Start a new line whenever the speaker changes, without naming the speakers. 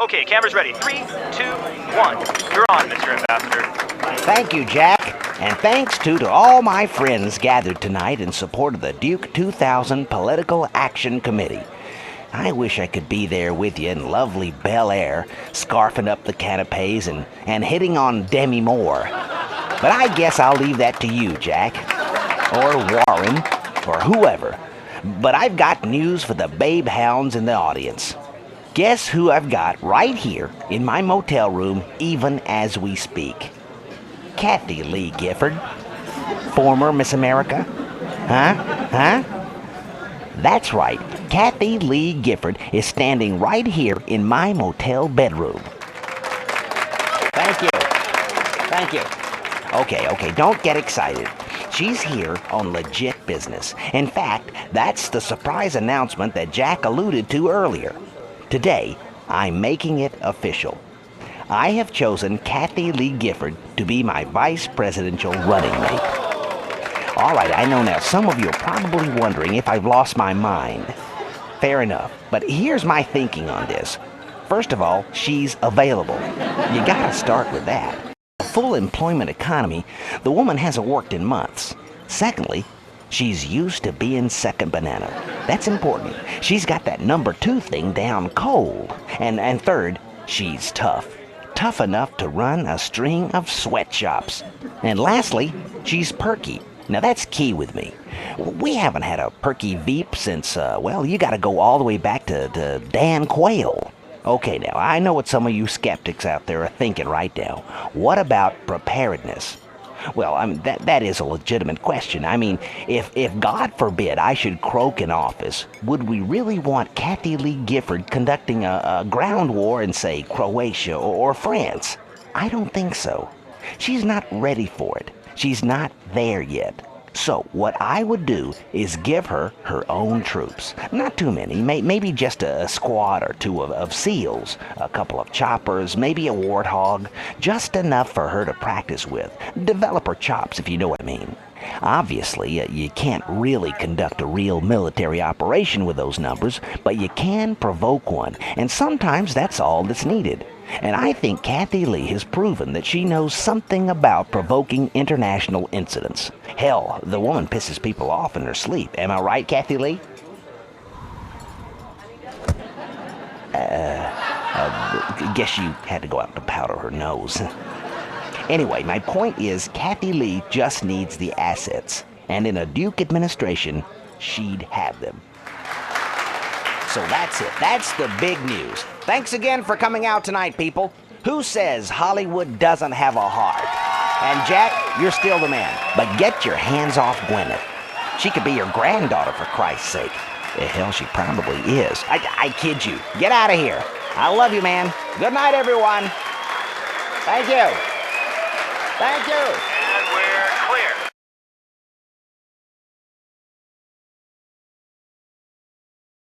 Okay, cameras ready. 3, 2, 1. You're on, Mr. Ambassador.
Thank you, Jack. And thanks to all my friends gathered tonight in support of the Duke 2000 Political Action Committee. I wish I could be there with you in lovely Bel Air, scarfing up the canapes and hitting on Demi Moore. But I guess I'll leave that to you, Jack. Or Warren, or whoever. But I've got news for the babe hounds in the audience. Guess who I've got right here in my motel room even as we speak? Kathie Lee Gifford, former Miss America. Huh? That's right, Kathie Lee Gifford is standing right here in my motel bedroom. Thank you. Okay, don't get excited. She's here on legit business. In fact, that's the surprise announcement that Jack alluded to earlier. Today, I'm making it official. I have chosen Kathie Lee Gifford to be my vice presidential running mate. All right, I know now some of you are probably wondering if I've lost my mind. Fair enough, but here's my thinking on this. First of all, she's available. You gotta start with that. A full employment economy, the woman hasn't worked in months. Secondly, she's used to being second banana. That's important. She's got that number 2 thing down cold. And third, she's tough. Tough enough to run a string of sweatshops. And lastly, she's perky. Now that's key with me. We haven't had a perky Veep since, you gotta go all the way back to Dan Quayle. Okay, now, I know what some of you skeptics out there are thinking right now. What about preparedness? Well, that is a legitimate question. If God forbid I should croak in office, would we really want Kathie Lee Gifford conducting a ground war in, say, Croatia or France? I don't think so. She's not ready for it. She's not there yet. So what I would do is give her her own troops. Not too many, maybe just a squad or two of SEALs, a couple of choppers, maybe a warthog, just enough for her to practice with. Develop her chops, if you know what I mean. Obviously, you can't really conduct a real military operation with those numbers, but you can provoke one, and sometimes that's all that's needed. And I think Kathie Lee has proven that she knows something about provoking international incidents. Hell, the woman pisses people off in her sleep. Am I right, Kathie Lee? Guess you had to go out to powder her nose. Anyway, my point is Kathie Lee just needs the assets. And in a Duke administration, she'd have them. So that's it. That's the big news. Thanks again for coming out tonight, people. Who says Hollywood doesn't have a heart? And Jack, you're still the man. But get your hands off Gwyneth. She could be your granddaughter, for Christ's sake. Hell, she probably is. I kid you. Get out of here. I love you, man. Good night, everyone. Thank you.
And we're clear.